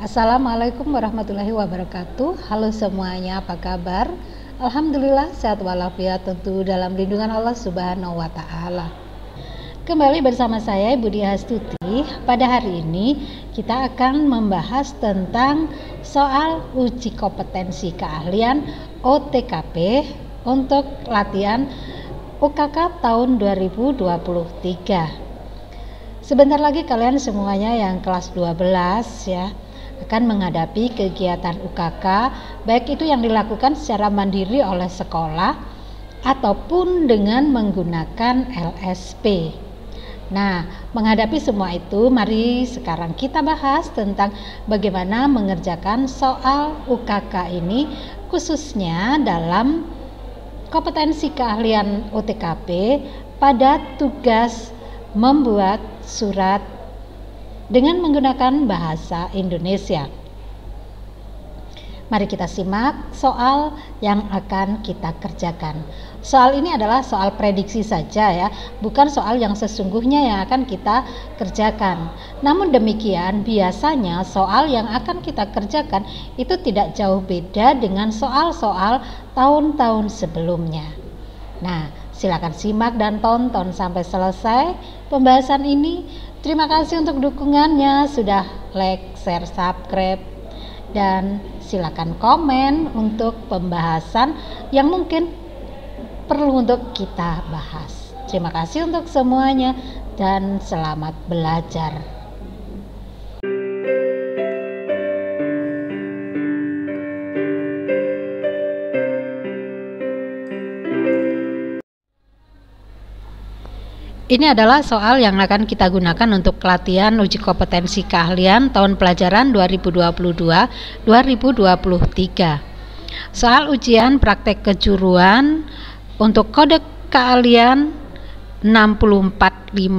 Assalamualaikum warahmatullahi wabarakatuh. Halo semuanya, apa kabar? Alhamdulillah sehat walafiat, tentu dalam lindungan Allah Subhanahu wa Ta'ala. Kembali bersama saya Ibu Diah Astuti. Pada hari ini kita akan membahas tentang soal uji kompetensi keahlian OTKP untuk latihan UKK tahun 2023. Sebentar lagi kalian semuanya yang kelas 12 ya akan menghadapi kegiatan UKK, baik itu yang dilakukan secara mandiri oleh sekolah ataupun dengan menggunakan LSP. Nah, menghadapi semua itu, mari sekarang kita bahas tentang bagaimana mengerjakan soal UKK ini, khususnya dalam kompetensi keahlian OTKP pada tugas membuat surat dengan menggunakan bahasa Indonesia. Mari kita simak soal yang akan kita kerjakan. Soal ini adalah soal prediksi saja ya, bukan soal yang sesungguhnya yang akan kita kerjakan. Namun demikian, biasanya soal yang akan kita kerjakan itu tidak jauh beda dengan soal-soal tahun-tahun sebelumnya. Nah, silakan simak dan tonton sampai selesai pembahasan ini. Terima kasih untuk dukungannya, sudah like, share, subscribe, dan silakan komen untuk pembahasan yang mungkin perlu untuk kita bahas. Terima kasih untuk semuanya dan selamat belajar. Ini adalah soal yang akan kita gunakan untuk latihan uji kompetensi keahlian tahun pelajaran 2022-2023. Soal ujian praktek kejuruan untuk kode keahlian 645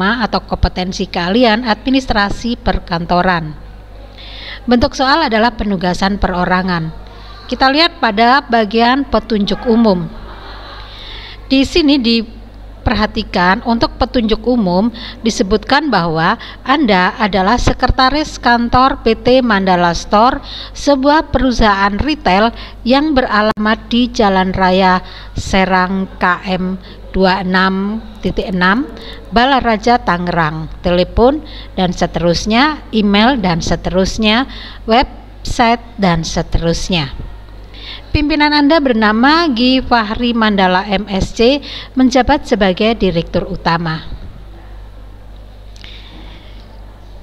atau kompetensi keahlian administrasi perkantoran. Bentuk soal adalah penugasan perorangan. Kita lihat pada bagian petunjuk umum. Di sini perhatikan untuk petunjuk umum disebutkan bahwa Anda adalah sekretaris kantor PT Mandala Store, sebuah perusahaan retail yang beralamat di Jalan Raya Serang KM 26.6 Balaraja Tangerang, telepon dan seterusnya, email dan seterusnya, website dan seterusnya. Pimpinan Anda bernama Gi Fahri Mandala MSc, menjabat sebagai Direktur Utama.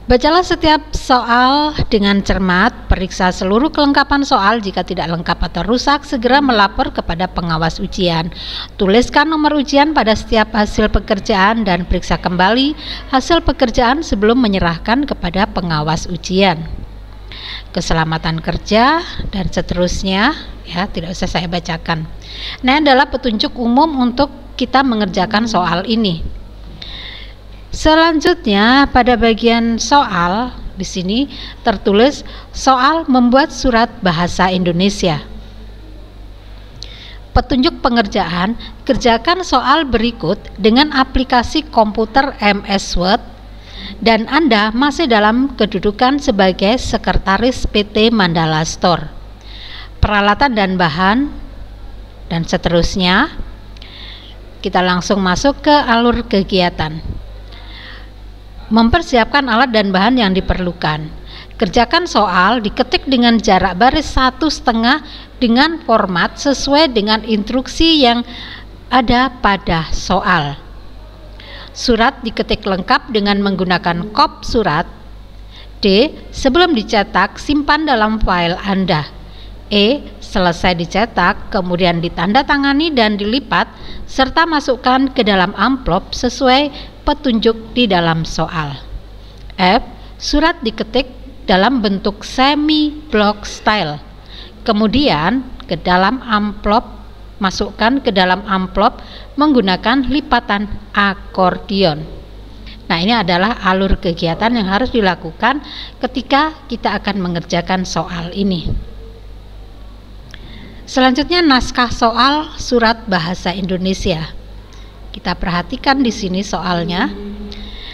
Bacalah setiap soal dengan cermat, periksa seluruh kelengkapan soal. Jika tidak lengkap atau rusak, segera melapor kepada pengawas ujian. Tuliskan nomor ujian pada setiap hasil pekerjaan dan periksa kembali hasil pekerjaan sebelum menyerahkan kepada pengawas ujian. Keselamatan kerja dan seterusnya ya, tidak usah saya bacakan. Nah, adalah petunjuk umum untuk kita mengerjakan soal ini. Selanjutnya pada bagian soal di sini tertulis soal membuat surat bahasa Indonesia. Petunjuk pengerjaan, kerjakan soal berikut dengan aplikasi komputer MS Word dan Anda masih dalam kedudukan sebagai sekretaris PT Mandala Store. Peralatan dan bahan dan seterusnya. Kita langsung masuk ke alur kegiatan. Mempersiapkan alat dan bahan yang diperlukan. Kerjakan soal diketik dengan jarak baris 1,5 dengan format sesuai dengan instruksi yang ada pada soal. Surat diketik lengkap dengan menggunakan kop surat. D. Sebelum dicetak, simpan dalam file Anda. E. Selesai dicetak, kemudian ditandatangani dan dilipat, serta masukkan ke dalam amplop sesuai petunjuk di dalam soal. F. Surat diketik dalam bentuk semi-block style. Kemudian ke dalam amplop, masukkan ke dalam amplop menggunakan lipatan akordion. Nah, ini adalah alur kegiatan yang harus dilakukan ketika kita akan mengerjakan soal ini. Selanjutnya naskah soal surat bahasa Indonesia. Kita perhatikan di sini soalnya.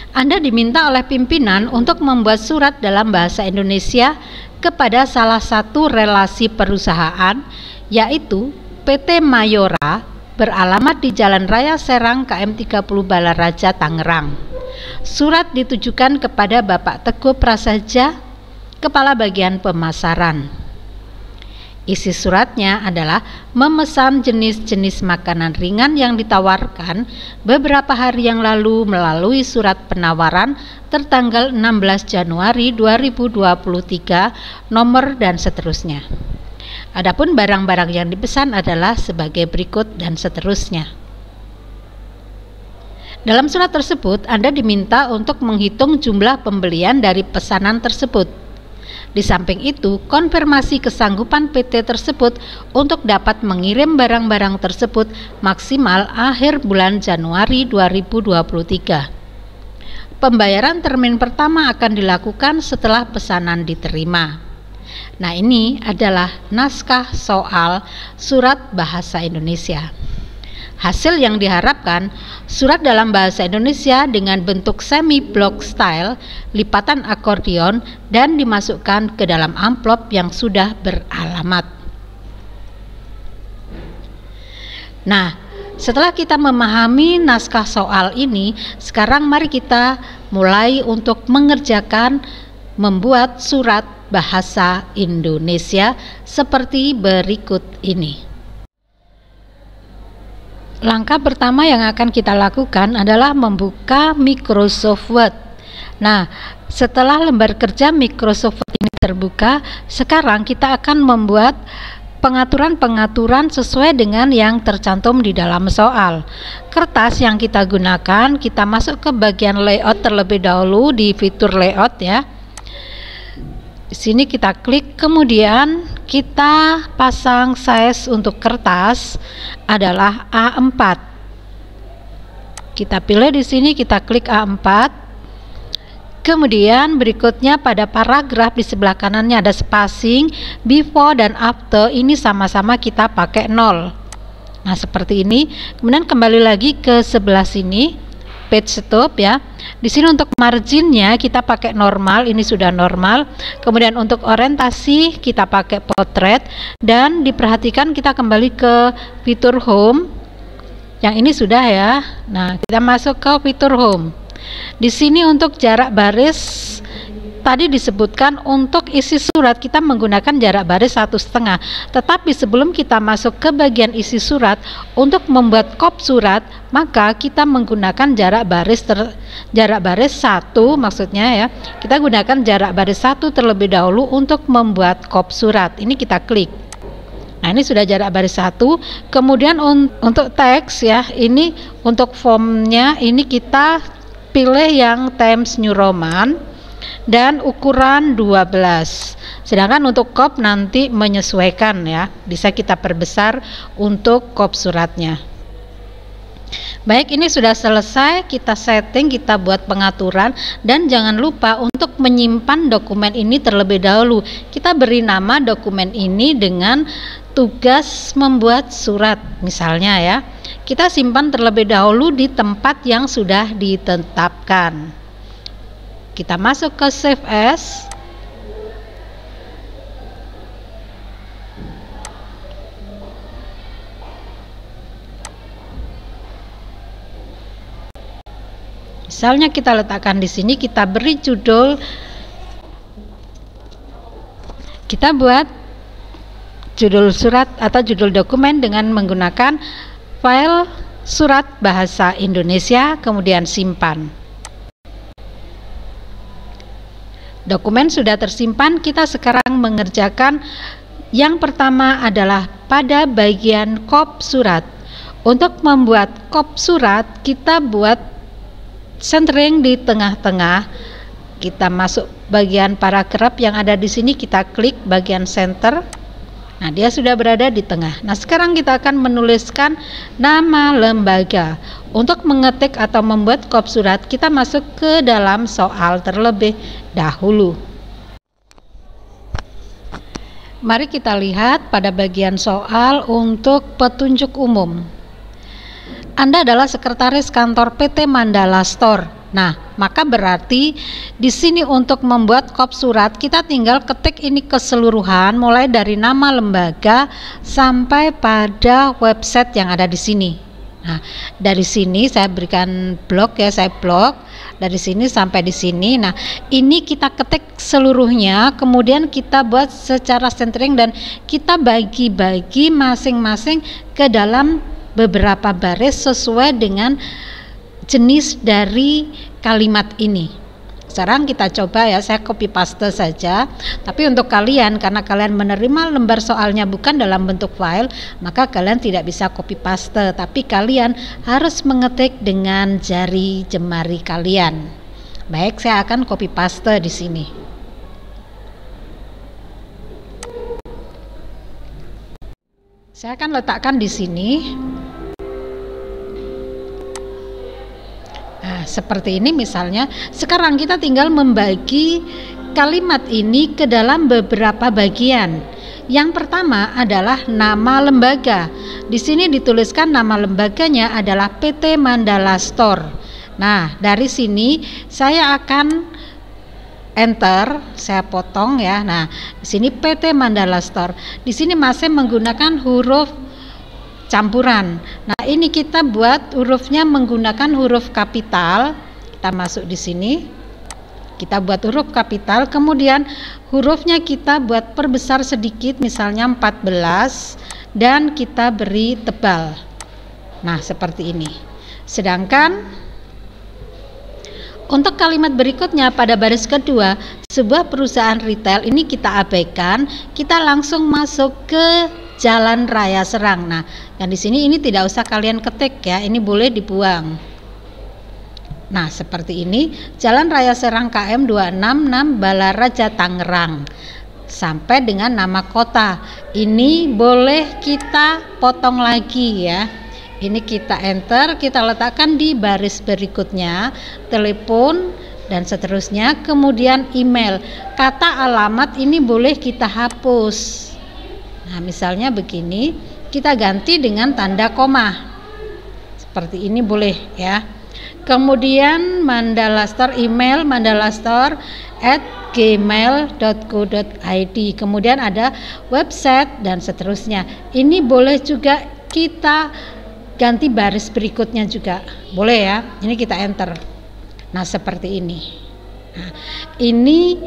Anda diminta oleh pimpinan untuk membuat surat dalam bahasa Indonesia kepada salah satu relasi perusahaan, yaitu PT Mayora beralamat di Jalan Raya Serang KM 30 Balaraja, Tangerang. Surat ditujukan kepada Bapak Teguh Prasaja, Kepala Bagian Pemasaran. Isi suratnya adalah memesan jenis-jenis makanan ringan yang ditawarkan beberapa hari yang lalu melalui surat penawaran tertanggal 16 Januari 2023, nomor dan seterusnya. Adapun barang-barang yang dipesan adalah sebagai berikut dan seterusnya. Dalam surat tersebut, Anda diminta untuk menghitung jumlah pembelian dari pesanan tersebut. Di samping itu, konfirmasi kesanggupan PT tersebut untuk dapat mengirim barang-barang tersebut maksimal akhir bulan Januari 2023. Pembayaran termin pertama akan dilakukan setelah pesanan diterima. Nah, ini adalah naskah soal surat bahasa Indonesia. Hasil yang diharapkan, surat dalam bahasa Indonesia dengan bentuk semi-block style, lipatan akordeon, dan dimasukkan ke dalam amplop yang sudah beralamat. Nah, setelah kita memahami naskah soal ini, sekarang mari kita mulai untuk mengerjakan membuat surat bahasa Indonesia seperti berikut ini. Langkah pertama yang akan kita lakukan adalah membuka Microsoft Word. Nah, setelah lembar kerja Microsoft Word ini terbuka, sekarang kita akan membuat pengaturan-pengaturan sesuai dengan yang tercantum di dalam soal. Kertas yang kita gunakan, kita masuk ke bagian layout terlebih dahulu di fitur layout ya. Di sini kita klik, kemudian kita pasang size untuk kertas adalah A4. Kita pilih di sini, kita klik A4. Kemudian berikutnya pada paragraf di sebelah kanannya ada spacing, before dan after, ini sama-sama kita pakai 0. Nah, seperti ini. Kemudian kembali lagi ke sebelah sini, page stop ya. Di sini untuk marginnya kita pakai normal, ini sudah normal. Kemudian untuk orientasi kita pakai portrait, dan diperhatikan kita kembali ke fitur home. Yang ini sudah ya. Nah, kita masuk ke fitur home. Di sini untuk jarak baris tadi disebutkan untuk isi surat kita menggunakan jarak baris 1,5. Tetapi sebelum kita masuk ke bagian isi surat, untuk membuat kop surat maka kita menggunakan jarak baris 1, maksudnya ya. Kita gunakan jarak baris 1 terlebih dahulu untuk membuat kop surat. Ini kita klik. Nah, ini sudah jarak baris 1. Kemudian untuk teks ya, ini untuk formnya ini kita pilih yang Times New Roman dan ukuran 12. Sedangkan untuk kop nanti menyesuaikan ya, bisa kita perbesar untuk kop suratnya. Baik, ini sudah selesai, kita setting, kita buat pengaturan, dan jangan lupa untuk menyimpan dokumen ini terlebih dahulu. Kita beri nama dokumen ini dengan tugas membuat surat misalnya ya. Kita simpan terlebih dahulu di tempat yang sudah ditetapkan. Kita masuk ke Save As. Misalnya kita letakkan di sini, kita beri judul, kita buat judul surat atau judul dokumen dengan menggunakan file surat bahasa Indonesia, kemudian simpan. Dokumen sudah tersimpan, kita sekarang mengerjakan yang pertama adalah pada bagian kop surat. Untuk membuat kop surat, kita buat centering di tengah-tengah. Kita masuk bagian paragraf yang ada di sini, kita klik bagian center. Nah, dia sudah berada di tengah. Nah, sekarang kita akan menuliskan nama lembaga. Untuk mengetik atau membuat kop surat, kita masuk ke dalam soal terlebih dahulu. Mari kita lihat pada bagian soal untuk petunjuk umum. Anda adalah sekretaris kantor PT Mandala Store. Nah, maka berarti di sini untuk membuat kop surat kita tinggal ketik ini keseluruhan mulai dari nama lembaga sampai pada website yang ada di sini. Nah, dari sini saya berikan blok ya, saya blok dari sini sampai di sini. Nah, ini kita ketik seluruhnya, kemudian kita buat secara centering dan kita bagi-bagi masing-masing ke dalam beberapa baris sesuai dengan jenis dari kalimat ini. Sekarang kita coba ya, saya copy paste saja. Tapi untuk kalian, karena kalian menerima lembar soalnya bukan dalam bentuk file, maka kalian tidak bisa copy paste, tapi kalian harus mengetik dengan jari jemari kalian. Baik, saya akan copy paste di sini. Saya akan letakkan di sini. Nah, seperti ini misalnya. Sekarang kita tinggal membagi kalimat ini ke dalam beberapa bagian. Yang pertama adalah nama lembaga. Di sini dituliskan nama lembaganya adalah PT Mandala Store. Nah, dari sini saya akan enter, saya potong ya. Nah, di sini PT Mandala Store. Di sini masih menggunakan huruf campuran. Nah, ini kita buat hurufnya menggunakan huruf kapital. Kita masuk di sini. Kita buat huruf kapital, kemudian hurufnya kita buat perbesar sedikit, misalnya 14, dan kita beri tebal. Nah, seperti ini. Sedangkan untuk kalimat berikutnya pada baris kedua, sebuah perusahaan retail ini kita abaikan, kita langsung masuk ke Jalan Raya Serang. Nah, yang di sini ini tidak usah kalian ketik ya, ini boleh dibuang. Nah, seperti ini, Jalan Raya Serang KM 266 Balaraja Tangerang sampai dengan nama kota. Ini boleh kita potong lagi ya. Ini kita enter, kita letakkan di baris berikutnya, telepon dan seterusnya, kemudian email. Kata alamat ini boleh kita hapus. Nah, misalnya begini, kita ganti dengan tanda koma. Seperti ini boleh ya. Kemudian Mandala Store, email mandalastor@gmail.co.id. Kemudian ada website dan seterusnya. Ini boleh juga kita ganti baris berikutnya juga. Boleh ya. Ini kita enter. Nah, seperti ini. Nah, ini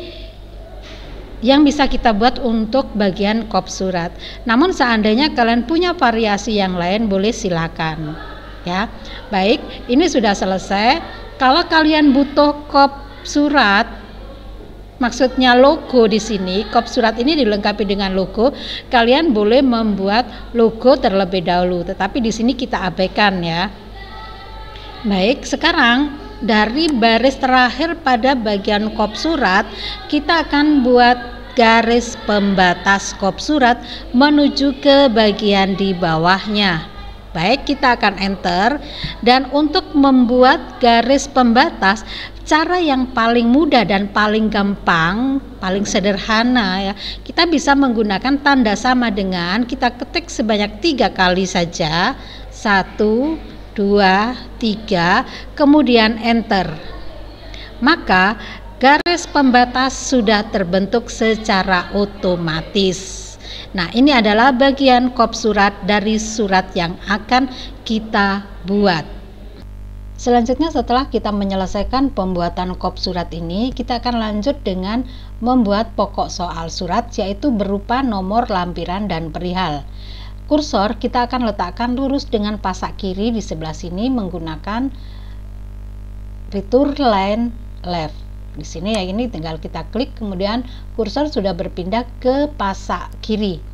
yang bisa kita buat untuk bagian kop surat. Namun seandainya kalian punya variasi yang lain, boleh silakan ya. Baik, ini sudah selesai. Kalau kalian butuh kop surat, maksudnya logo di sini, kop surat ini dilengkapi dengan logo, kalian boleh membuat logo terlebih dahulu, tetapi di sini kita abaikan ya. Baik, sekarang dari baris terakhir pada bagian kop surat, kita akan buat garis pembatas kop surat menuju ke bagian di bawahnya. Baik, kita akan enter. Dan untuk membuat garis pembatas, cara yang paling mudah dan paling gampang, paling sederhana ya, kita bisa menggunakan tanda sama dengan kita ketik sebanyak 3 kali saja. 1, 2, 3, kemudian enter. Maka garis pembatas sudah terbentuk secara otomatis. Nah, ini adalah bagian kop surat dari surat yang akan kita buat. Selanjutnya, setelah kita menyelesaikan pembuatan kop surat ini, kita akan lanjut dengan membuat pokok soal surat, yaitu berupa nomor lampiran dan perihal. Kursor kita akan letakkan lurus dengan pasak kiri di sebelah sini menggunakan return line left. Di sini ya, ini tinggal kita klik, kemudian kursor sudah berpindah ke pasak kiri.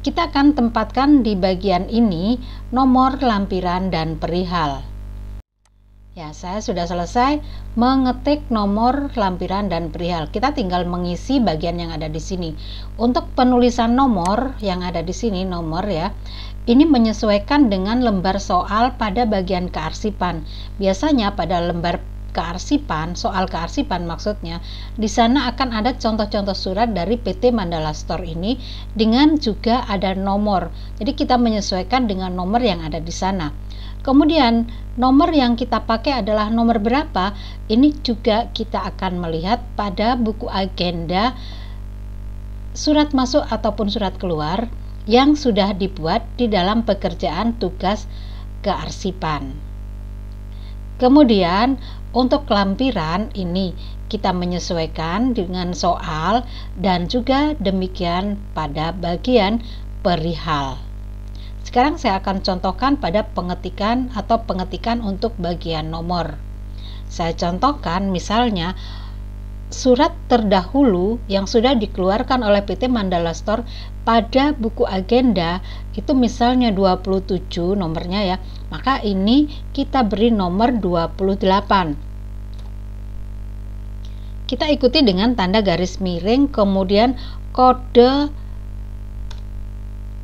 Kita akan tempatkan di bagian ini nomor lampiran dan perihal. Ya, saya sudah selesai mengetik nomor lampiran dan perihal. Kita tinggal mengisi bagian yang ada di sini. Untuk penulisan nomor yang ada di sini, nomor ya, ini menyesuaikan dengan lembar soal pada bagian kearsipan. Biasanya pada lembar kearsipan, soal kearsipan maksudnya, di sana akan ada contoh-contoh surat dari PT Mandala Store ini dengan juga ada nomor. Jadi kita menyesuaikan dengan nomor yang ada di sana. Kemudian nomor yang kita pakai adalah nomor berapa? Ini juga kita akan melihat pada buku agenda surat masuk ataupun surat keluar yang sudah dibuat di dalam pekerjaan tugas kearsipan. Kemudian untuk lampiran ini kita menyesuaikan dengan soal dan juga demikian pada bagian perihal. Sekarang saya akan contohkan pada pengetikan atau pengetikan untuk bagian nomor. Saya contohkan misalnya surat terdahulu yang sudah dikeluarkan oleh PT Mandala Store pada buku agenda itu misalnya 27 nomornya ya. Maka ini kita beri nomor 28. Kita ikuti dengan tanda garis miring, kemudian kode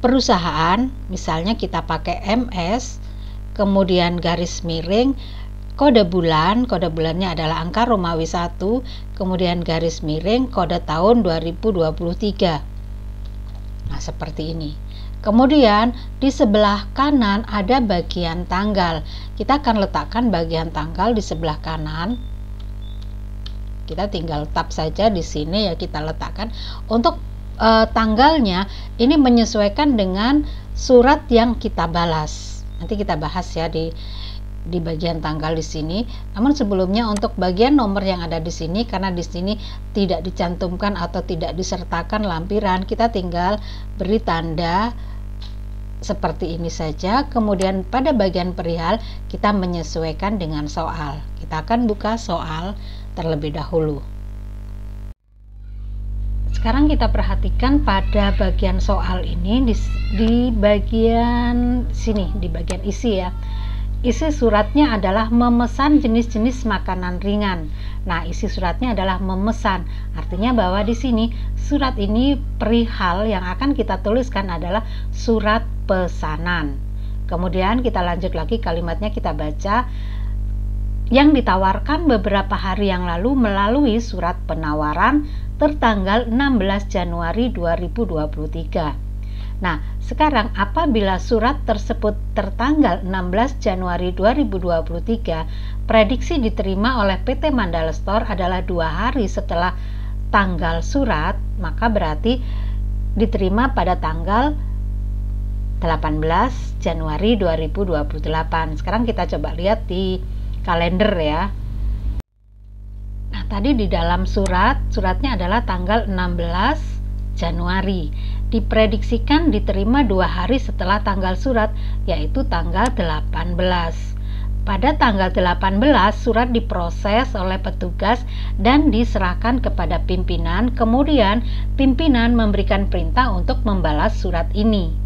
perusahaan, misalnya kita pakai MS, kemudian garis miring, kode bulannya adalah angka Romawi 1, kemudian garis miring, kode tahun 2023. Nah, seperti ini. Kemudian di sebelah kanan ada bagian tanggal. Kita akan letakkan bagian tanggal di sebelah kanan. Kita tinggal tap saja di sini ya, kita letakkan. Untuk tanggalnya ini menyesuaikan dengan surat yang kita balas. Nanti kita bahas ya di bagian tanggal di sini. Namun sebelumnya untuk bagian nomor yang ada di sini, karena di sini tidak dicantumkan atau tidak disertakan lampiran, kita tinggal beri tanda seperti ini saja. Kemudian pada bagian perihal kita menyesuaikan dengan soal. Kita akan buka soal terlebih dahulu. Sekarang kita perhatikan pada bagian soal ini di bagian sini, di bagian isi ya. Isi suratnya adalah memesan jenis-jenis makanan ringan. Nah, isi suratnya adalah memesan. Artinya bahwa di sini surat ini perihal yang akan kita tuliskan adalah surat pesanan. Kemudian kita lanjut lagi kalimatnya, kita baca yang ditawarkan beberapa hari yang lalu melalui surat penawaran tertanggal 16 Januari 2023. Nah, sekarang apabila surat tersebut tertanggal 16 Januari 2023, prediksi diterima oleh PT Mandala Store adalah 2 hari setelah tanggal surat, maka berarti diterima pada tanggal 18 Januari 2028. Sekarang kita coba lihat di kalender ya. Nah, tadi di dalam suratnya adalah tanggal 16 Januari. Diprediksikan diterima 2 hari setelah tanggal surat, yaitu tanggal 18. Pada tanggal 18, surat diproses oleh petugas dan diserahkan kepada pimpinan. Kemudian, pimpinan memberikan perintah untuk membalas surat ini.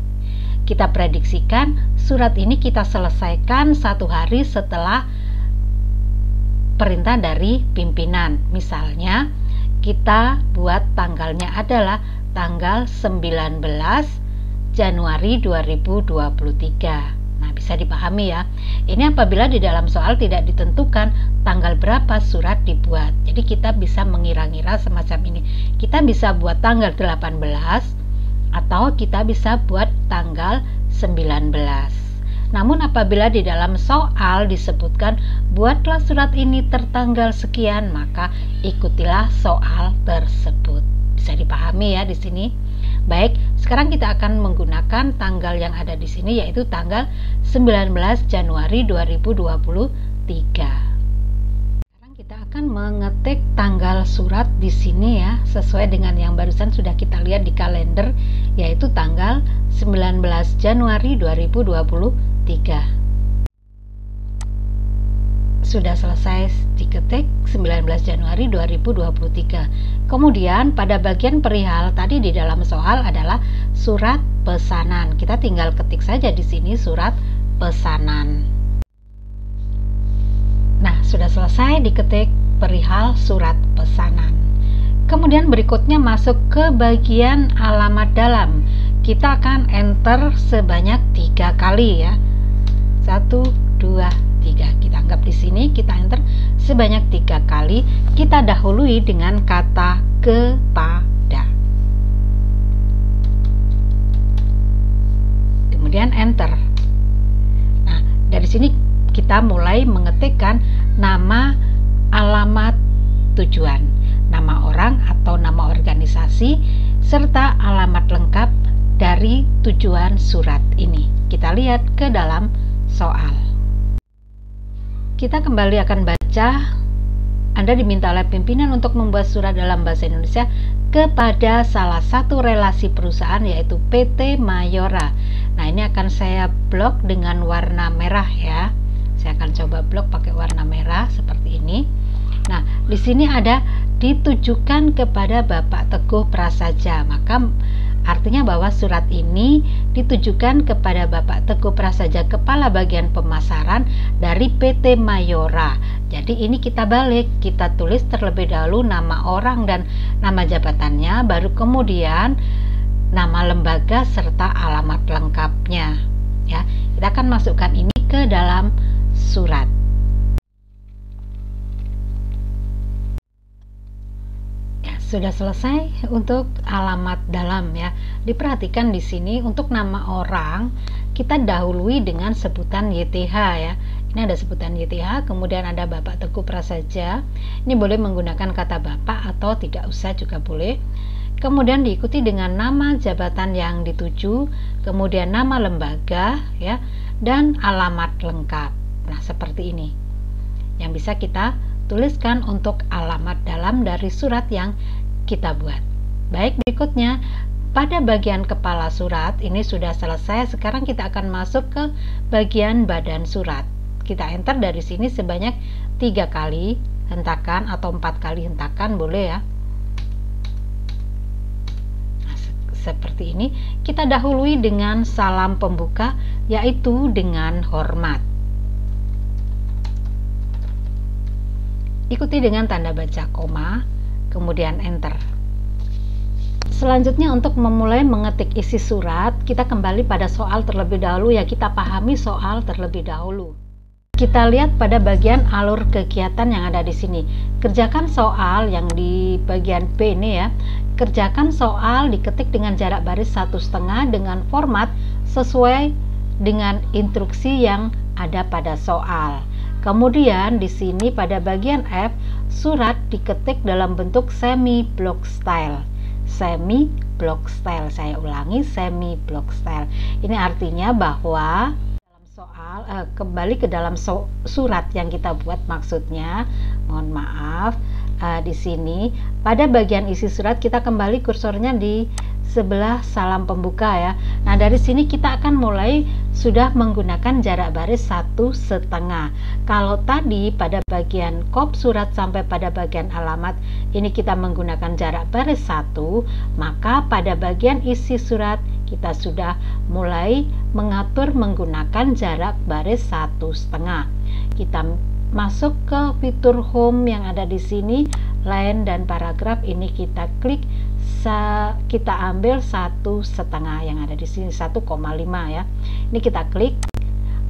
Kita prediksikan surat ini kita selesaikan 1 hari setelah perintah dari pimpinan. Misalnya kita buat tanggalnya adalah tanggal 19 Januari 2023. Nah, bisa dipahami ya. Ini apabila di dalam soal tidak ditentukan tanggal berapa surat dibuat. Jadi kita bisa mengira-ngira semacam ini. Kita bisa buat tanggal 18 atau kita bisa buat tanggal 19. Namun apabila di dalam soal disebutkan buatlah surat ini tertanggal sekian, maka ikutilah soal tersebut. Bisa dipahami ya di sini. Baik, sekarang kita akan menggunakan tanggal yang ada di sini, yaitu tanggal 19 Januari 2023. Sekarang kita akan mengetik tanggal surat di sini ya, sesuai dengan yang barusan sudah kita lihat di kalender, yaitu tanggal 19 Januari 2023. Sudah selesai diketik 19 Januari 2023. Kemudian pada bagian perihal tadi di dalam soal adalah surat pesanan. Kita tinggal ketik saja di sini surat pesanan. Nah, sudah selesai diketik perihal surat pesanan. Kemudian berikutnya masuk ke bagian alamat dalam. Kita akan enter sebanyak 3 kali ya. 1, 2, 3. Kita anggap di sini kita enter sebanyak 3 kali. Kita dahului dengan kata kepada. Kemudian enter. Nah, Dari sini kita mulai mengetikkan nama, alamat, tujuan, nama orang atau nama organisasi, serta alamat lengkap dari tujuan surat ini. Kita lihat ke dalam soal. Kita kembali akan baca. Anda diminta oleh pimpinan untuk membuat surat dalam bahasa Indonesia kepada salah satu relasi perusahaan, yaitu PT Mayora. Nah, ini akan saya blok dengan warna merah ya. Saya akan coba blok pakai warna merah seperti ini. Nah, di sini ada ditujukan kepada Bapak Teguh Prasaja. Maka artinya bahwa surat ini ditujukan kepada Bapak Teguh Prasaja, Kepala Bagian Pemasaran dari PT Mayora. Jadi ini kita balik, kita tulis terlebih dahulu nama orang dan nama jabatannya, baru kemudian nama lembaga serta alamat lengkapnya. Ya, kita akan masukkan ini ke dalam surat. Sudah selesai untuk alamat dalam ya. Diperhatikan di sini untuk nama orang kita dahului dengan sebutan YTH ya. Ini ada sebutan YTH, kemudian ada Bapak Teguh Prasaja. Ini boleh menggunakan kata Bapak atau tidak usah juga boleh. Kemudian diikuti dengan nama jabatan yang dituju, kemudian nama lembaga ya, dan alamat lengkap. Nah, seperti ini yang bisa kita tuliskan untuk alamat dalam dari surat yang kita buat. Baik, berikutnya pada bagian kepala surat ini sudah selesai. Sekarang kita akan masuk ke bagian badan surat. Kita enter dari sini sebanyak 3 kali hentakan atau 4 kali hentakan boleh ya. Nah, seperti ini kita dahului dengan salam pembuka, yaitu dengan hormat. Ikuti dengan tanda baca koma, kemudian enter. Selanjutnya untuk memulai mengetik isi surat, kita kembali pada soal terlebih dahulu ya, kita pahami soal terlebih dahulu. Kita lihat pada bagian alur kegiatan yang ada di sini. Kerjakan soal yang di bagian B ini ya. Kerjakan soal diketik dengan jarak baris 1,5 dengan format sesuai dengan instruksi yang ada pada soal. Kemudian di sini pada bagian F, surat diketik dalam bentuk semi block style. Semi block style, saya ulangi, semi block style. Ini artinya bahwa dalam soal kembali ke dalam surat yang kita buat, maksudnya mohon maaf di sini pada bagian isi surat kita kembali kursornya di sebelah salam pembuka ya. Nah, dari sini kita akan mulai sudah menggunakan jarak baris 1,5. Kalau tadi pada bagian kop surat sampai pada bagian alamat ini kita menggunakan jarak baris 1, maka pada bagian isi surat kita sudah mulai mengatur menggunakan jarak baris 1,5. Kita masuk ke fitur home yang ada di sini, line dan paragraf, ini kita klik, kita ambil 1,5 yang ada di sini 1,5 ya. Ini kita klik,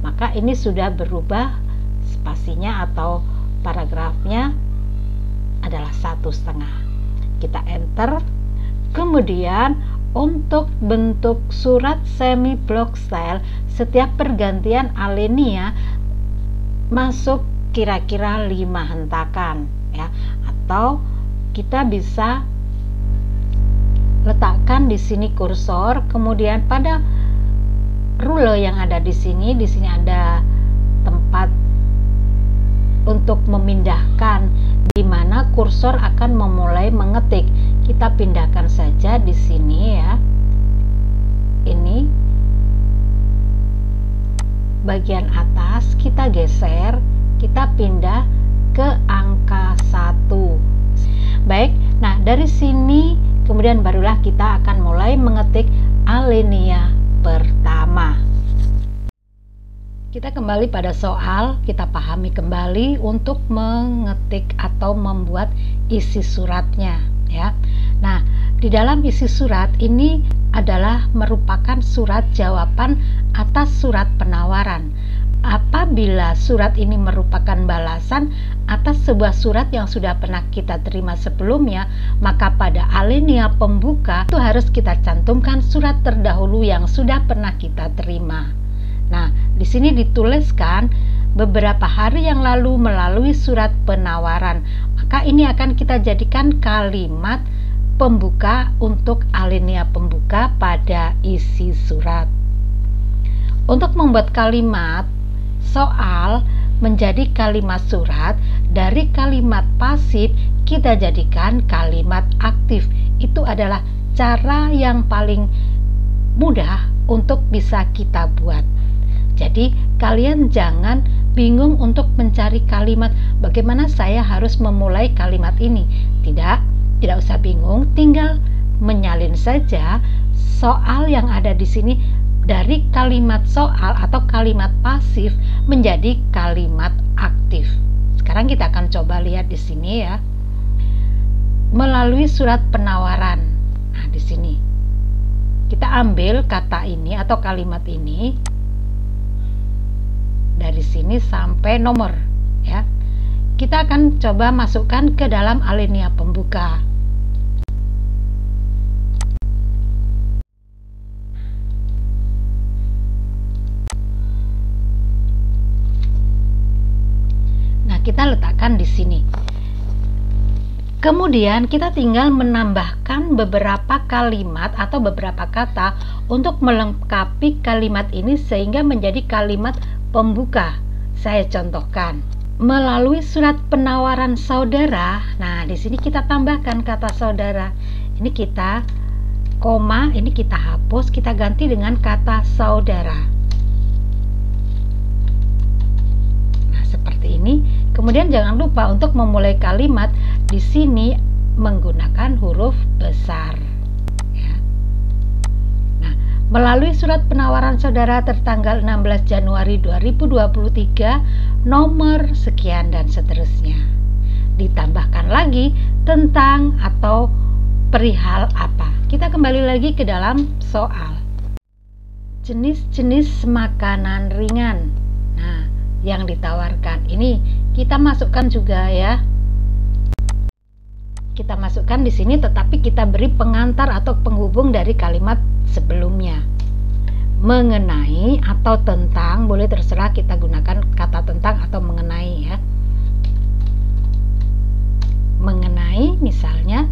maka ini sudah berubah spasinya atau paragrafnya adalah 1,5. Kita enter. Kemudian untuk bentuk surat semi block style, setiap pergantian alinea masuk kira-kira 5 hentakan ya, atau kita bisa letakkan di sini kursor, kemudian pada rule yang ada di sini ada tempat untuk memindahkan di mana kursor akan memulai mengetik. Kita pindahkan saja di sini ya. Ini bagian atas kita geser, kita pindah ke angka 1. Baik, nah dari sini kemudian barulah kita akan mulai mengetik alinea pertama. Kita kembali pada soal, kita pahami kembali untuk mengetik atau membuat isi suratnya ya. Nah, di dalam isi surat ini adalah merupakan surat jawaban atas surat penawaran. Apabila surat ini merupakan balasan atas sebuah surat yang sudah pernah kita terima sebelumnya, maka pada alinea pembuka itu harus kita cantumkan surat terdahulu yang sudah pernah kita terima. Nah, di sini dituliskan beberapa hari yang lalu melalui surat penawaran. Maka ini akan kita jadikan kalimat pembuka untuk alinea pembuka pada isi surat. Untuk membuat kalimat soal menjadi kalimat surat, dari kalimat pasif kita jadikan kalimat aktif. Itu adalah cara yang paling mudah untuk bisa kita buat. Jadi kalian jangan bingung untuk mencari kalimat bagaimana saya harus memulai kalimat ini. Tidak usah bingung, tinggal menyalin saja soal yang ada di sini dari kalimat soal atau kalimat pasif menjadi kalimat aktif. Sekarang kita akan coba lihat di sini ya. Melalui surat penawaran. Nah, di sini kita ambil kata ini atau kalimat ini dari sini sampai nomor ya. Kita akan coba masukkan ke dalam alinea pembuka. Nah, kita letakkan di sini. Kemudian kita tinggal menambahkan beberapa kalimat atau beberapa kata untuk melengkapi kalimat ini sehingga menjadi kalimat pembuka. Saya contohkan. Melalui surat penawaran saudara. Nah, di sini kita tambahkan kata saudara. Ini kita koma, ini kita hapus, kita ganti dengan kata saudara. Nah, seperti ini. Kemudian jangan lupa untuk memulai kalimat di sini menggunakan huruf besar. Ya. Nah, melalui surat penawaran saudara tertanggal 16 Januari 2023, nomor sekian dan seterusnya. Ditambahkan lagi tentang atau perihal apa. Kita kembali lagi ke dalam soal. Jenis-jenis makanan ringan. Nah, yang ditawarkan ini kita masukkan juga ya. Kita masukkan di sini, tetapi kita beri pengantar atau penghubung dari kalimat sebelumnya. Mengenai atau tentang, boleh terserah kita gunakan kata tentang atau mengenai ya. Mengenai misalnya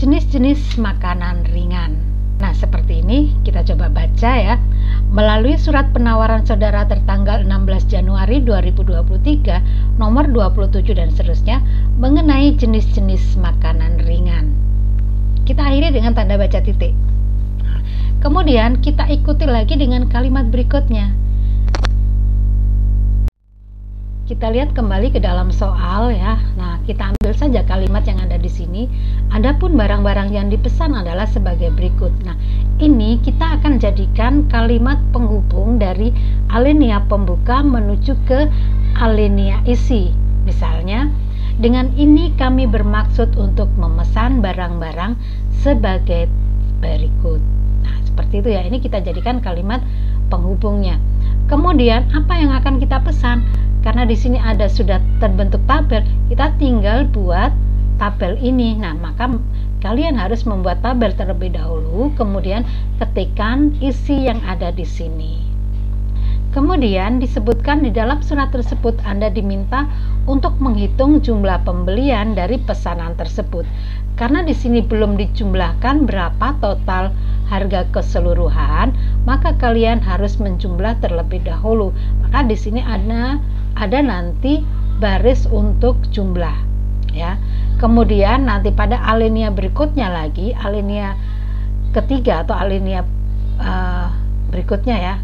jenis-jenis makanan ringan. Nah, seperti ini kita coba baca ya. Melalui surat penawaran saudara tertanggal 16 Januari 2023, nomor 27 dan seterusnya, mengenai jenis-jenis makanan ringan. Kita akhiri dengan tanda baca titik. Kemudian kita ikuti lagi dengan kalimat berikutnya. Kita lihat kembali ke dalam soal ya. Nah, kita ambil saja kalimat yang ada di sini. Adapun barang-barang yang dipesan adalah sebagai berikut. Nah, ini kita akan jadikan kalimat penghubung dari alinea pembuka menuju ke alinea isi. Misalnya, dengan ini kami bermaksud untuk memesan barang-barang sebagai berikut. Nah, seperti itu ya. Ini kita jadikan kalimat penghubungnya. Kemudian, apa yang akan kita pesan? Karena di sini ada sudah terbentuk tabel, kita tinggal buat tabel ini. Nah, maka kalian harus membuat tabel terlebih dahulu, kemudian ketikkan isi yang ada di sini. Kemudian disebutkan di dalam surat tersebut Anda diminta untuk menghitung jumlah pembelian dari pesanan tersebut. Karena di sini belum dijumlahkan berapa total harga keseluruhan, maka kalian harus menjumlah terlebih dahulu. Maka di sini ada nanti baris untuk jumlah ya. Kemudian nanti pada alinea berikutnya lagi, alinea ketiga atau alinea berikutnya ya.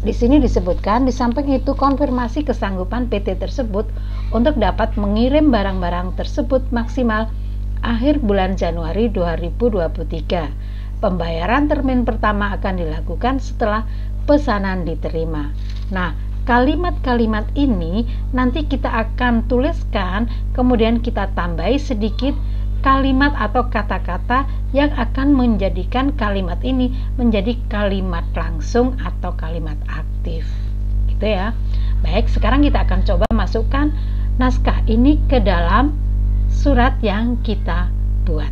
Di sini disebutkan di samping itu konfirmasi kesanggupan PT tersebut untuk dapat mengirim barang-barang tersebut maksimal akhir bulan Januari 2023. Pembayaran termin pertama akan dilakukan setelah pesanan diterima. Nah, kalimat-kalimat ini nanti kita akan tuliskan, kemudian kita tambahi sedikit kalimat atau kata-kata yang akan menjadikan kalimat ini menjadi kalimat langsung atau kalimat aktif. Gitu ya. Baik, sekarang kita akan coba masukkan naskah ini ke dalam surat yang kita buat.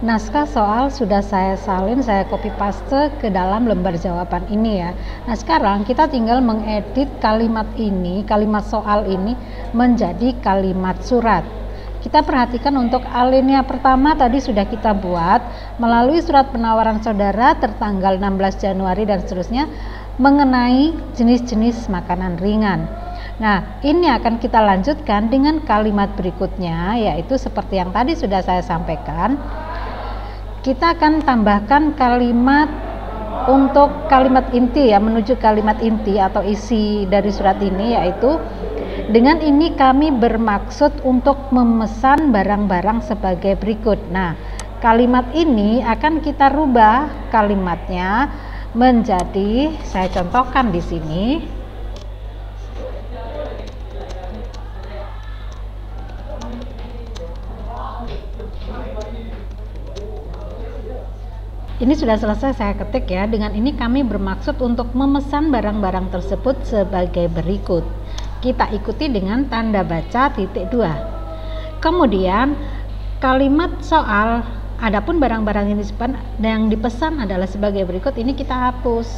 Naskah soal sudah saya salin, saya copy paste ke dalam lembar jawaban ini ya. Nah sekarang kita tinggal mengedit kalimat ini, kalimat soal ini menjadi kalimat surat. Kita perhatikan untuk alinea pertama tadi sudah kita buat melalui surat penawaran saudara tertanggal 16 Januari dan seterusnya mengenai jenis-jenis makanan ringan. Nah ini akan kita lanjutkan dengan kalimat berikutnya, yaitu seperti yang tadi sudah saya sampaikan. Kita akan tambahkan kalimat untuk kalimat inti ya, menuju kalimat inti atau isi dari surat ini, yaitu dengan ini kami bermaksud untuk memesan barang-barang sebagai berikut. Nah kalimat ini akan kita rubah kalimatnya menjadi, saya contohkan di sini. Ini sudah selesai saya ketik ya. Dengan ini kami bermaksud untuk memesan barang-barang tersebut sebagai berikut. Kita ikuti dengan tanda baca titik 2. Kemudian kalimat soal adapun barang-barang yang dipesan adalah sebagai berikut, ini kita hapus.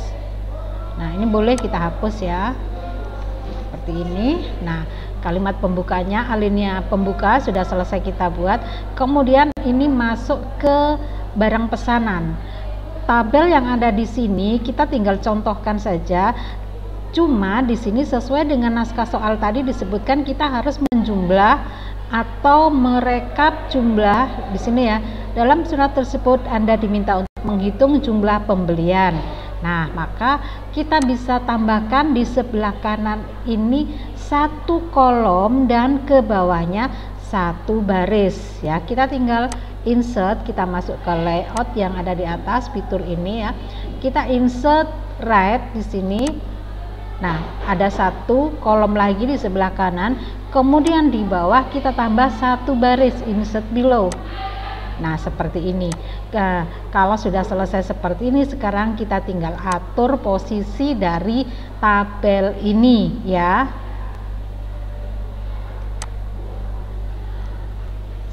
Nah ini boleh kita hapus ya, seperti ini. Nah kalimat pembukanya, alinea pembuka sudah selesai kita buat. Kemudian ini masuk ke barang pesanan. Tabel yang ada di sini kita tinggal contohkan saja. Cuma di sini sesuai dengan naskah soal tadi disebutkan kita harus menjumlah atau merekap jumlah di sini ya. Dalam surat tersebut Anda diminta untuk menghitung jumlah pembelian. Nah, maka kita bisa tambahkan di sebelah kanan ini satu kolom dan ke bawahnya satu baris ya. Kita tinggal insert, kita masuk ke layout yang ada di atas fitur ini ya. Kita insert right di sini. Nah, ada satu kolom lagi di sebelah kanan. Kemudian di bawah kita tambah satu baris, insert below. Nah, seperti ini. Kalau sudah selesai seperti ini, sekarang kita tinggal atur posisi dari tabel ini ya.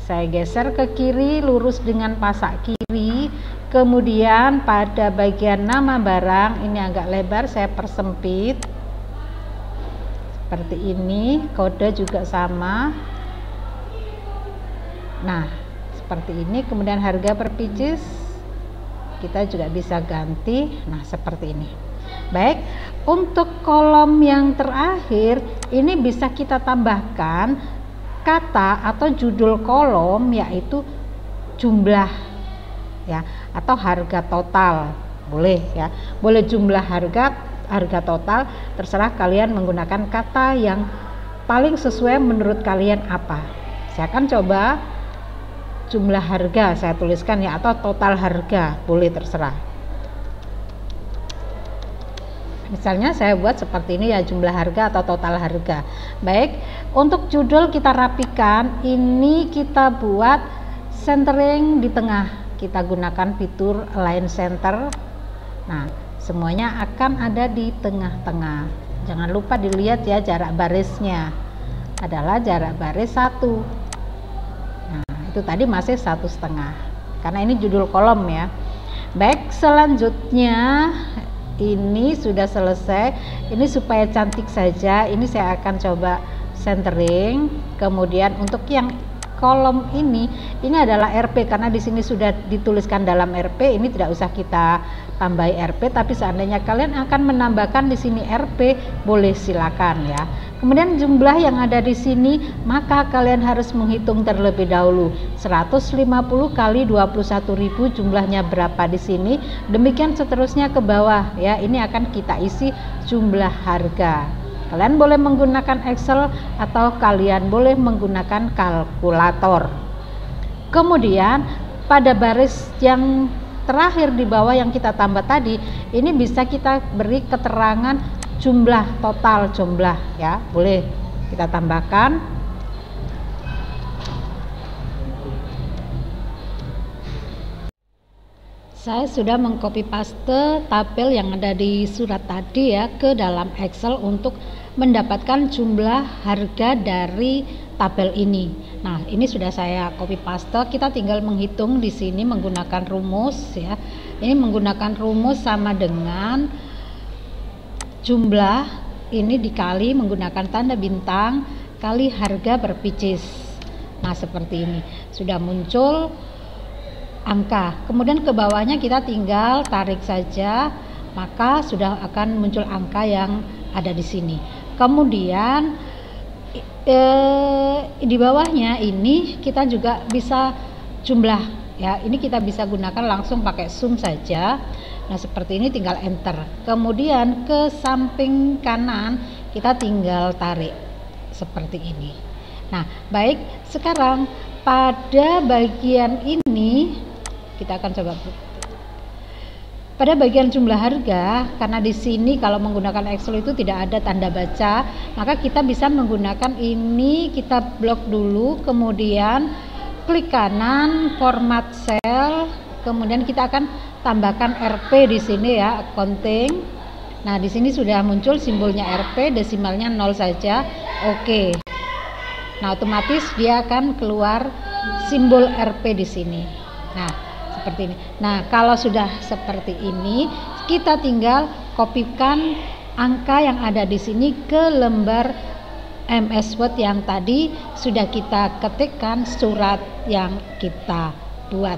Saya geser ke kiri, lurus dengan pasak kiri. Kemudian pada bagian nama barang ini agak lebar, saya persempit seperti ini. Kode juga sama. Nah seperti ini. Kemudian harga per pieces kita juga bisa ganti. Nah seperti ini. Baik, untuk kolom yang terakhir ini bisa kita tambahkan kata atau judul kolom, yaitu jumlah ya, atau harga total, boleh ya, boleh jumlah harga total, terserah kalian menggunakan kata yang paling sesuai menurut kalian apa. Saya akan coba jumlah harga saya tuliskan ya, atau total harga, boleh terserah. Misalnya saya buat seperti ini ya, jumlah harga atau total harga. Baik, untuk judul kita rapikan, ini kita buat centering di tengah. Kita gunakan fitur align center. Nah, semuanya akan ada di tengah-tengah. Jangan lupa dilihat ya, jarak barisnya adalah jarak baris 1. Nah, itu tadi masih 1,5 karena ini judul kolom ya. Baik, selanjutnya ini sudah selesai. Ini supaya cantik saja, ini saya akan coba centering. Kemudian untuk yang kolom ini adalah RP karena di sini sudah dituliskan dalam RP. Ini tidak usah kita tambahi RP, tapi seandainya kalian akan menambahkan di sini RP, boleh silakan ya. Kemudian jumlah yang ada di sini, maka kalian harus menghitung terlebih dahulu 150 kali 21.000 jumlahnya berapa di sini. Demikian seterusnya ke bawah ya. Ini akan kita isi jumlah harga. Kalian boleh menggunakan Excel atau kalian boleh menggunakan kalkulator. Kemudian pada baris yang terakhir di bawah yang kita tambah tadi, ini bisa kita beri keterangan jumlah total, jumlah ya, boleh kita tambahkan. Saya sudah mengcopy paste tabel yang ada di surat tadi ya ke dalam Excel untuk mendapatkan jumlah harga dari tabel ini. Nah, ini sudah saya copy paste. Kita tinggal menghitung di sini menggunakan rumus ya. Ini menggunakan rumus sama dengan jumlah ini dikali menggunakan tanda bintang kali harga per pieces. Nah, seperti ini. Sudah muncul angka, kemudian ke bawahnya kita tinggal tarik saja, maka sudah akan muncul angka yang ada di sini. Kemudian di bawahnya ini kita juga bisa jumlah ya, ini kita bisa gunakan langsung pakai sum saja. Nah, seperti ini tinggal enter, kemudian ke samping kanan kita tinggal tarik seperti ini. Nah, baik, sekarang pada bagian ini kita akan coba pada bagian jumlah harga, karena di sini kalau menggunakan Excel itu tidak ada tanda baca, maka kita bisa menggunakan ini, kita blok dulu, kemudian klik kanan format cell, kemudian kita akan tambahkan RP di sini ya, accounting. Nah, di sini sudah muncul simbolnya RP, desimalnya 0 saja. Oke. Nah, otomatis dia akan keluar simbol RP di sini. Nah, seperti ini. Nah, kalau sudah seperti ini, kita tinggal kopikan angka yang ada di sini ke lembar MS Word yang tadi sudah kita ketikkan surat yang kita buat.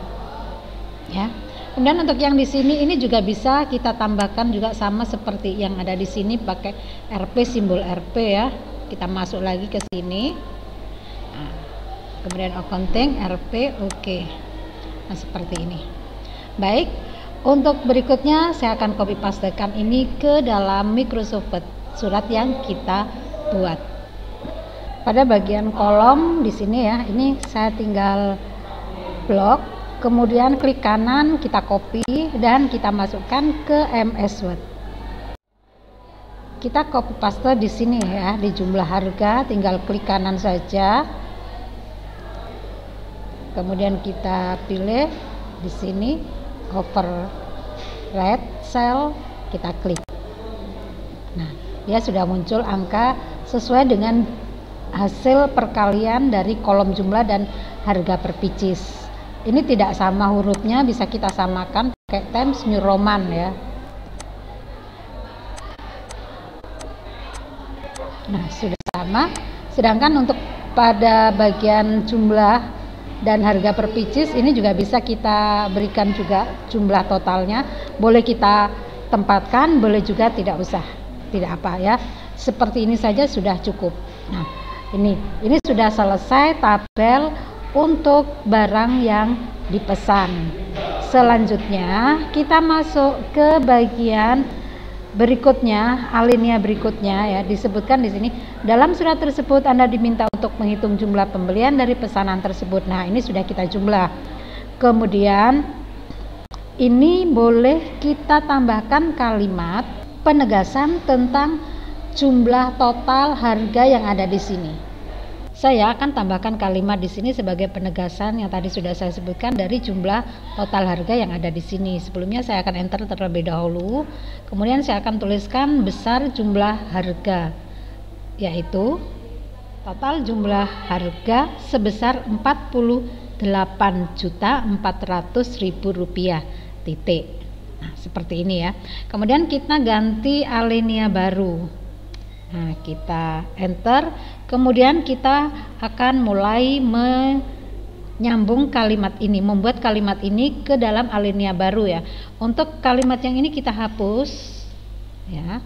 Ya. Kemudian untuk yang di sini ini juga bisa kita tambahkan juga sama seperti yang ada di sini pakai RP, simbol RP ya. Kita masuk lagi ke sini. Nah, kemudian accounting RP, oke. Nah, seperti ini. Baik, untuk berikutnya saya akan copy pastekan ini ke dalam Microsoft Word surat yang kita buat. Pada bagian kolom di sini ya, ini saya tinggal blok, kemudian klik kanan, kita copy dan kita masukkan ke MS Word. Kita copy paste di sini ya, di jumlah harga, tinggal klik kanan saja. Kemudian kita pilih di sini override cell, kita klik. Nah, dia sudah muncul angka sesuai dengan hasil perkalian dari kolom jumlah dan harga per pieces. Ini tidak sama hurufnya, bisa kita samakan pakai Times New Roman ya. Nah, sudah sama. Sedangkan untuk pada bagian jumlah dan harga per pieces ini juga bisa kita berikan juga jumlah totalnya, boleh kita tempatkan, boleh juga tidak usah, tidak apa ya, seperti ini saja sudah cukup. Nah, ini sudah selesai tabel untuk barang yang dipesan. Selanjutnya kita masuk ke bagian berikutnya, alinea berikutnya ya, disebutkan di sini dalam surat tersebut Anda diminta untuk menghitung jumlah pembelian dari pesanan tersebut. Nah, ini sudah kita jumlah. Kemudian ini boleh kita tambahkan kalimat penegasan tentang jumlah total harga yang ada di sini. Saya akan tambahkan kalimat di sini sebagai penegasan yang tadi sudah saya sebutkan dari jumlah total harga yang ada di sini. Sebelumnya saya akan enter terlebih dahulu. Kemudian saya akan tuliskan besar jumlah harga, yaitu total jumlah harga sebesar Rp48.400.000 titik. Nah, seperti ini ya. Kemudian kita ganti alinea baru. Nah, kita enter, kemudian kita akan mulai menyambung kalimat ini, membuat kalimat ini ke dalam alinea baru ya. Untuk kalimat yang ini kita hapus ya,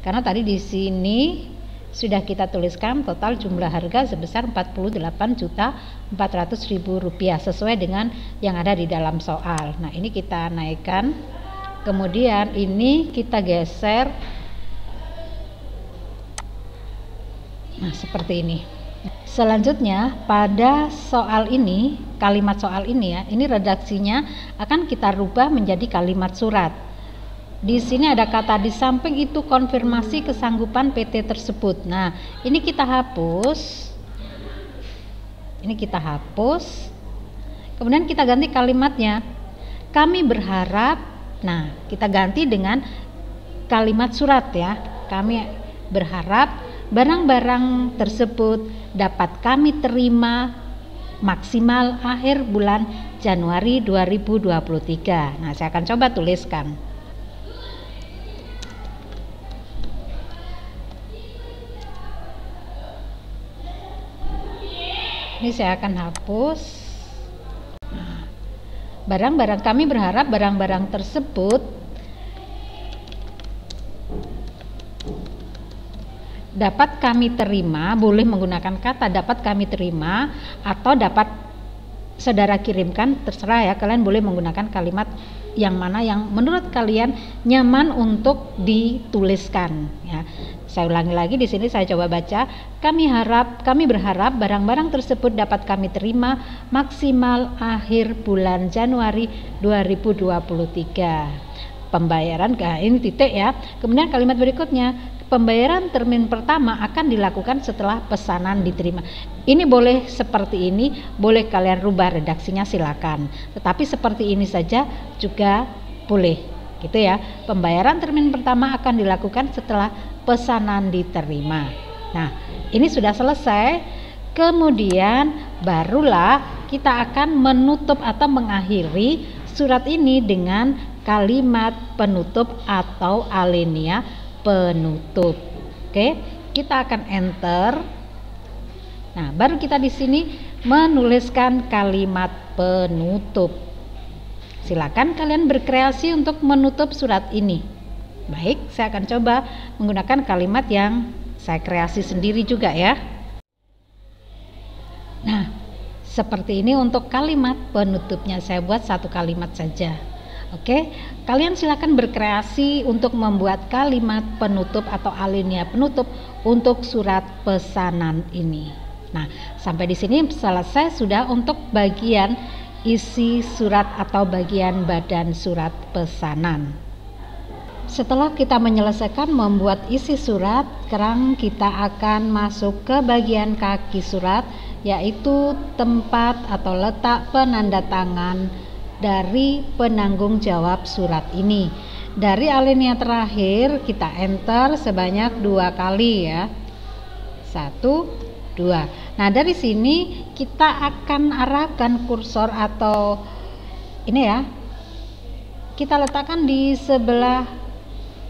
karena tadi di sini sudah kita tuliskan total jumlah harga sebesar Rp48.400.000 sesuai dengan yang ada di dalam soal. Nah, ini kita naikkan, kemudian ini kita geser. Nah, seperti ini. Selanjutnya pada soal ini, kalimat soal ini ya, ini redaksinya akan kita rubah menjadi kalimat surat. Di sini ada kata di samping itu konfirmasi kesanggupan PT tersebut. Nah, ini kita hapus. Ini kita hapus. Kemudian kita ganti kalimatnya. kami berharap. Nah, kita ganti dengan kalimat surat ya. Kami berharap barang-barang tersebut dapat kami terima maksimal akhir bulan Januari 2023. Nah, saya akan coba tuliskan. Ini saya akan hapus. Barang-barang, kami berharap barang-barang tersebut dapat kami terima, boleh menggunakan kata dapat kami terima atau dapat saudara kirimkan, terserah ya, kalian boleh menggunakan kalimat yang mana yang menurut kalian nyaman untuk dituliskan ya. Saya ulangi lagi di sini, saya coba baca. Kami berharap barang-barang tersebut dapat kami terima maksimal akhir bulan Januari 2023. Pembayaran, ini titik ya. Kemudian kalimat berikutnya, pembayaran termin pertama akan dilakukan setelah pesanan diterima. Ini boleh seperti ini, boleh kalian rubah redaksinya silakan. Tetapi seperti ini saja juga boleh, gitu ya. Pembayaran termin pertama akan dilakukan setelah pesanan diterima. Nah, ini sudah selesai. Kemudian barulah kita akan menutup atau mengakhiri surat ini dengan kalimat penutup atau alinea penutup. Oke, kita akan enter. Nah, baru kita di sini menuliskan kalimat penutup. Silakan kalian berkreasi untuk menutup surat ini. Baik, saya akan coba menggunakan kalimat yang saya kreasi sendiri juga ya. Nah, seperti ini untuk kalimat penutupnya, saya buat satu kalimat saja. Oke, kalian silakan berkreasi untuk membuat kalimat penutup atau alinea penutup untuk surat pesanan ini. Nah, sampai di sini selesai sudah untuk bagian isi surat atau bagian badan surat pesanan. Setelah kita menyelesaikan membuat isi surat, sekarang kita akan masuk ke bagian kaki surat, yaitu tempat atau letak penanda tangan dari penanggung jawab surat ini. Dari alinea terakhir kita enter sebanyak 2 kali ya. 1, 2. Nah, dari sini kita akan arahkan kursor atau ini ya. Kita letakkan di sebelah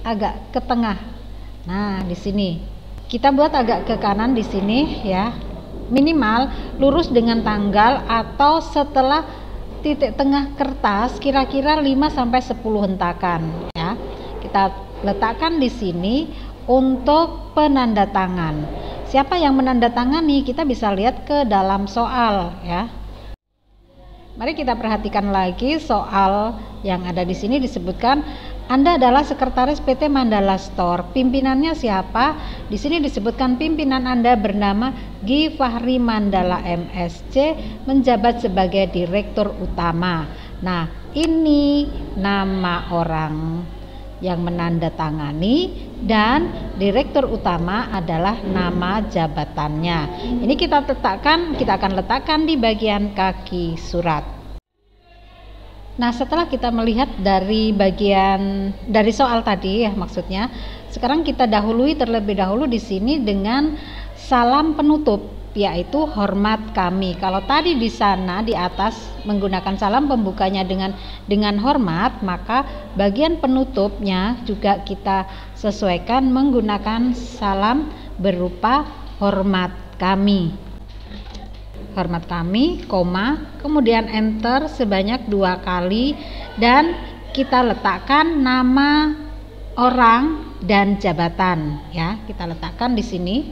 agak ke tengah. Nah, di sini kita buat agak ke kanan di sini ya. Minimal lurus dengan tanggal atau setelah titik tengah kertas kira-kira 5 sampai 10 hentakan ya. Kita letakkan di sini untuk penanda tangan. Siapa yang menandatangani kita bisa lihat ke dalam soal ya. Mari kita perhatikan lagi soal yang ada di sini. Disebutkan Anda adalah sekretaris PT Mandala Store. Pimpinannya siapa? Di sini disebutkan pimpinan Anda bernama Gi Fahri Mandala MSC, menjabat sebagai direktur utama. Nah, ini nama orang yang menandatangani dan direktur utama adalah nama jabatannya. Ini kita akan letakkan di bagian kaki surat. Nah, setelah kita melihat dari soal tadi ya, maksudnya sekarang kita dahului terlebih dahulu di sini dengan salam penutup, yaitu hormat kami. Kalau tadi di sana di atas menggunakan salam pembukanya dengan hormat, maka bagian penutupnya juga kita sesuaikan menggunakan salam berupa hormat kami. Hormat kami, koma, kemudian enter sebanyak 2 kali dan kita letakkan nama orang dan jabatan ya, kita letakkan di sini.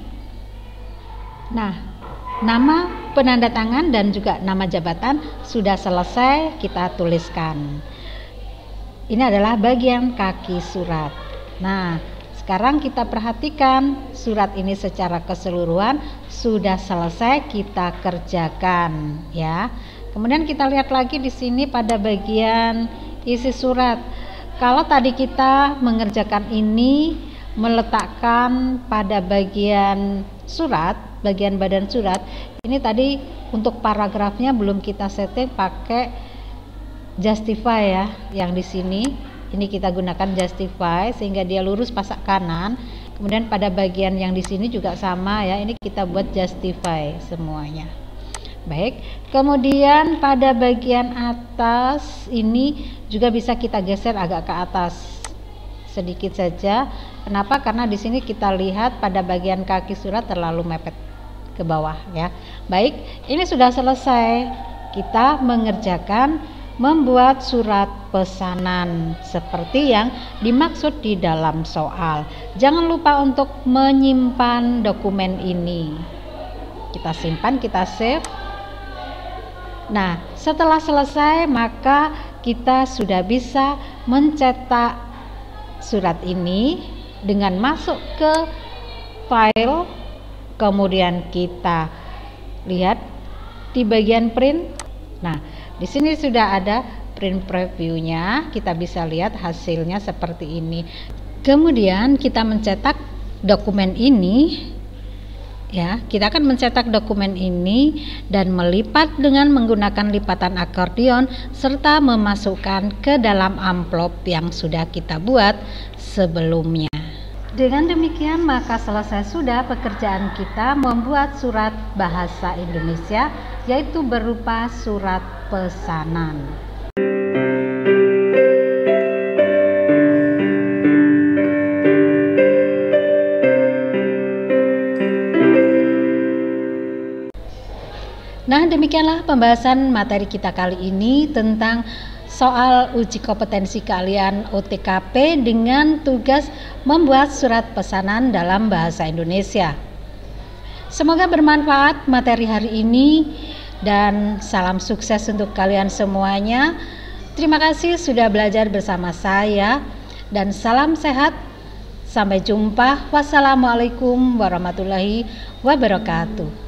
Nah, nama penanda tangan dan juga nama jabatan sudah selesai kita tuliskan. Ini adalah bagian kaki surat. Nah, sekarang kita perhatikan surat ini secara keseluruhan sudah selesai kita kerjakan ya. Kemudian kita lihat lagi di sini pada bagian isi surat. Kalau tadi kita mengerjakan ini meletakkan pada bagian surat, bagian badan surat, ini tadi untuk paragrafnya belum kita setting pakai justify ya, yang di sini ini kita gunakan justify sehingga dia lurus pasak kanan. Kemudian pada bagian yang di sini juga sama ya, ini kita buat justify semuanya. Baik, kemudian pada bagian atas ini juga bisa kita geser agak ke atas sedikit saja. Kenapa? Karena di sini kita lihat pada bagian kaki surat terlalu mepet ke bawah ya. Baik, ini sudah selesai. Kita mengerjakan membuat surat pesanan seperti yang dimaksud di dalam soal. Jangan lupa untuk menyimpan dokumen ini. Kita simpan, kita save. Nah, setelah selesai maka kita sudah bisa mencetak surat ini dengan masuk ke file, kemudian kita lihat di bagian print. Nah, di sini sudah ada print previewnya, kita bisa lihat hasilnya seperti ini. Kemudian kita mencetak dokumen ini ya, kita akan mencetak dokumen ini dan melipat dengan menggunakan lipatan akordion serta memasukkan ke dalam amplop yang sudah kita buat sebelumnya. Dengan demikian maka selesai sudah pekerjaan kita membuat surat bahasa Indonesia, yaitu berupa surat pesanan. Nah, demikianlah pembahasan materi kita kali ini tentang soal uji kompetensi keahlian OTKP dengan tugas membuat surat pesanan dalam bahasa Indonesia. Semoga bermanfaat materi hari ini dan salam sukses untuk kalian semuanya. Terima kasih sudah belajar bersama saya dan salam sehat. Sampai jumpa. Wassalamualaikum warahmatullahi wabarakatuh.